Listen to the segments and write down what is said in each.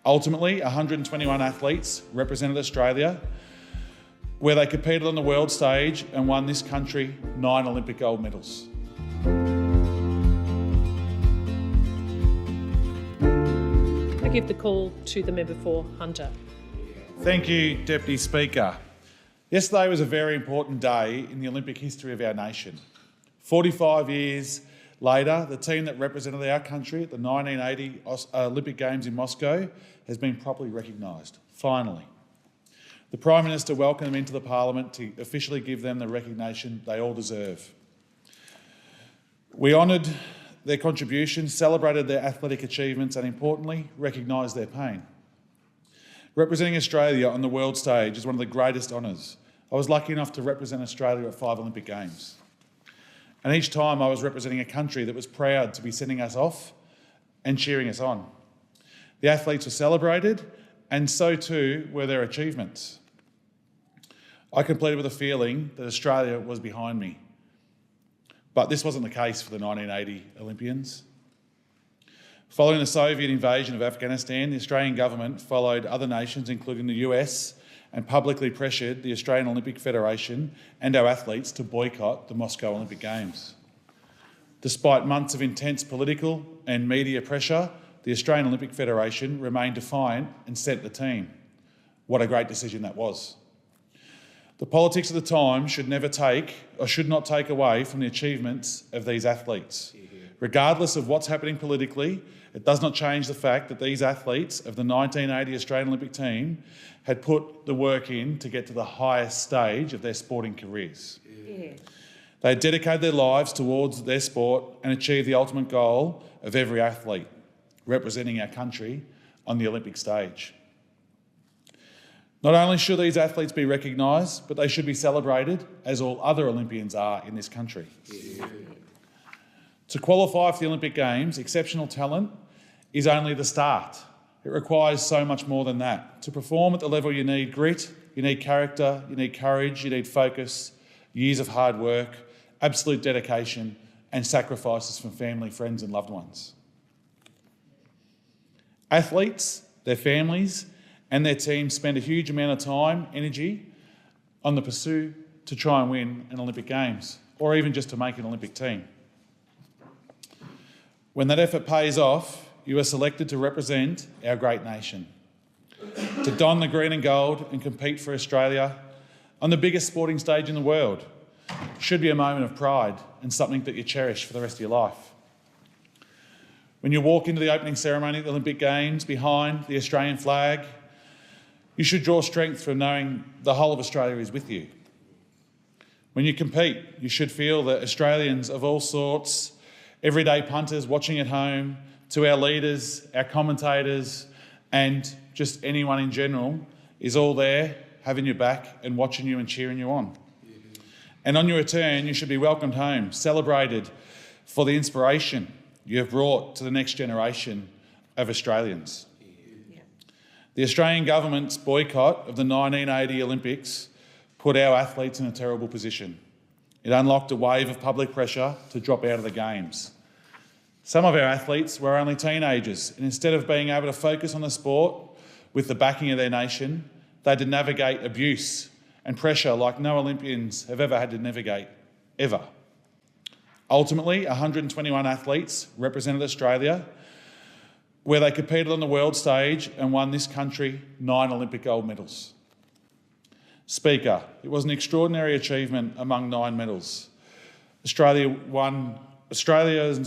Ultimately, 121 athletes represented Australia, where they competed on the world stage and won this country 9 Olympic gold medals. I give the call to the member for Hunter. Thank you, Deputy Speaker. Yesterday was a very important day in the Olympic history of our nation. 45 years later, the team that represented our country at the 1980 Olympic Games in Moscow has been properly recognised, finally. The Prime Minister welcomed them into the Parliament to officially give them the recognition they all deserve. We honoured their contributions, celebrated their athletic achievements and, importantly, recognised their pain. Representing Australia on the world stage is one of the greatest honours. I was lucky enough to represent Australia at 5 Olympic Games. And each time I was representing a country that was proud to be sending us off and cheering us on. The athletes were celebrated, and so too were their achievements. I completed with a feeling that Australia was behind me. But this wasn't the case for the 1980 Olympians. Following the Soviet invasion of Afghanistan, the Australian government followed other nations, including the US, and publicly pressured the Australian Olympic Federation and our athletes to boycott the Moscow Olympic Games. Despite months of intense political and media pressure, the Australian Olympic Federation remained defiant and sent the team. What a great decision that was. The politics of the time should not take away from the achievements of these athletes. Regardless of what's happening politically, it does not change the fact that these athletes of the 1980 Australian Olympic team had put the work in to get to the highest stage of their sporting careers. They had dedicated their lives towards their sport and achieved the ultimate goal of every athlete, representing our country on the Olympic stage. Not only should these athletes be recognised, but they should be celebrated as all other Olympians are in this country. To qualify for the Olympic Games, exceptional talent is only the start. It requires so much more than that. To perform at the level you need grit, you need character, you need courage, you need focus, years of hard work, absolute dedication and sacrifices from family, friends and loved ones. Athletes, their families and their teams spend a huge amount of time, energy on the pursuit to try and win an Olympic Games or even just to make an Olympic team. When that effort pays off, you are selected to represent our great nation, to don the green and gold and compete for Australia on the biggest sporting stage in the world. Should be a moment of pride and something that you cherish for the rest of your life. When you walk into the opening ceremony at the Olympic Games behind the Australian flag, you should draw strength from knowing the whole of Australia is with you. When you compete, you should feel that Australians of all sorts, everyday punters watching at home, to our leaders, our commentators, and just anyone in general, is all there having your back and watching you and cheering you on. And on your return, you should be welcomed home, celebrated for the inspiration you have brought to the next generation of Australians. The Australian government's boycott of the 1980 Olympics put our athletes in a terrible position. It unlocked a wave of public pressure to drop out of the Games. Some of our athletes were only teenagers, and instead of being able to focus on the sport with the backing of their nation, they had to navigate abuse and pressure like no Olympians have ever had to navigate, ever. Ultimately, 121 athletes represented Australia, where they competed on the world stage and won this country 9 Olympic gold medals. Speaker, it was an extraordinary achievement among 9 medals. Australia's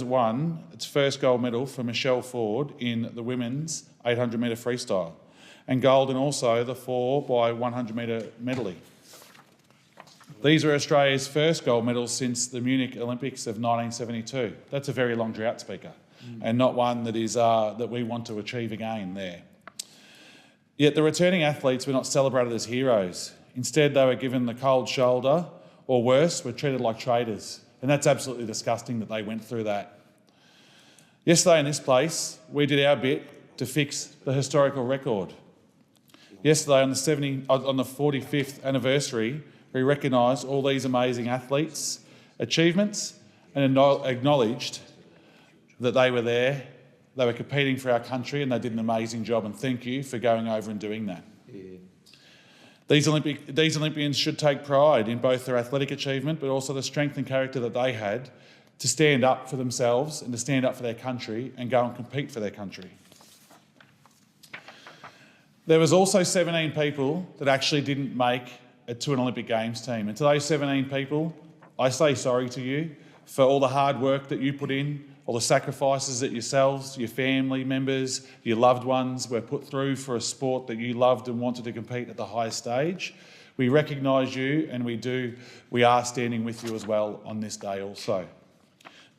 won its first gold medal for Michelle Ford in the women's 800 metre freestyle and gold in also the 4 by 100 metre medley. These were Australia's first gold medals since the Munich Olympics of 1972. That's a very long drought, Speaker, and not one that we want to achieve again there. Yet the returning athletes were not celebrated as heroes. Instead, they were given the cold shoulder, or worse, were treated like traitors. And that's absolutely disgusting that they went through that. Yesterday in this place, we did our bit to fix the historical record. Yesterday on the 45th anniversary, we recognised all these amazing athletes' achievements and acknowledged that they were there They were competing for our country and they did an amazing job, and thank you for going over and doing that. Yeah. These Olympians should take pride in both their athletic achievement but also the strength and character that they had to stand up for themselves and to stand up for their country and go and compete for their country. There was also 17 people that actually didn't make it to an Olympic Games team. And to those 17 people, I say sorry to you for all the hard work that you put in, all the sacrifices that yourselves, your family members, your loved ones were put through for a sport that you loved and wanted to compete at the highest stage. We recognise you, and we are standing with you as well on this day also.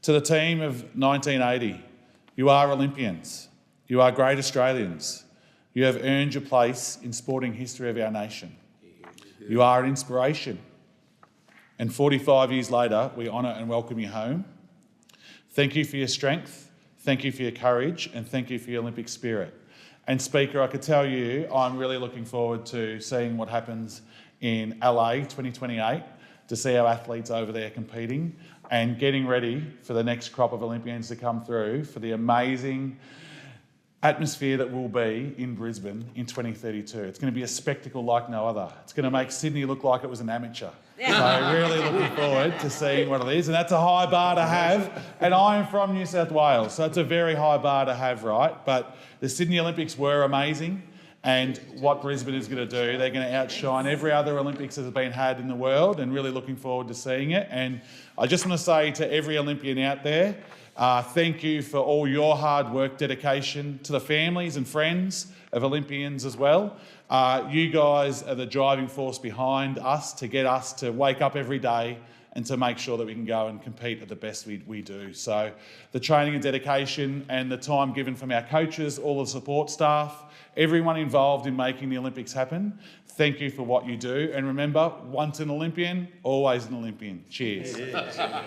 To the team of 1980, you are Olympians. You are great Australians. You have earned your place in sporting history of our nation. You are an inspiration. And 45 years later, we honour and welcome you home. Thank you for your strength, thank you for your courage, and thank you for your Olympic spirit. And Speaker, I could tell you I'm really looking forward to seeing what happens in LA 2028, to see our athletes over there competing and getting ready for the next crop of Olympians to come through for the amazing atmosphere that will be in Brisbane in 2032. It's going to be a spectacle like no other. It's going to make Sydney look like it was an amateur. So really looking forward to seeing what it is. And that's a high bar to have. And I'm from New South Wales, so it's a very high bar to have, right? But the Sydney Olympics were amazing. And what Brisbane is going to do, they're going to outshine every other Olympics that has been had in the world, and really looking forward to seeing it. And I just want to say to every Olympian out there, thank you for all your hard work, dedication, to the families and friends of Olympians as well. You guys are the driving force behind us to get us to wake up every day and to make sure that we can go and compete at the best we do. So the training and dedication and the time given from our coaches, all the support staff, everyone involved in making the Olympics happen, thank you for what you do. And remember, once an Olympian, always an Olympian. Cheers.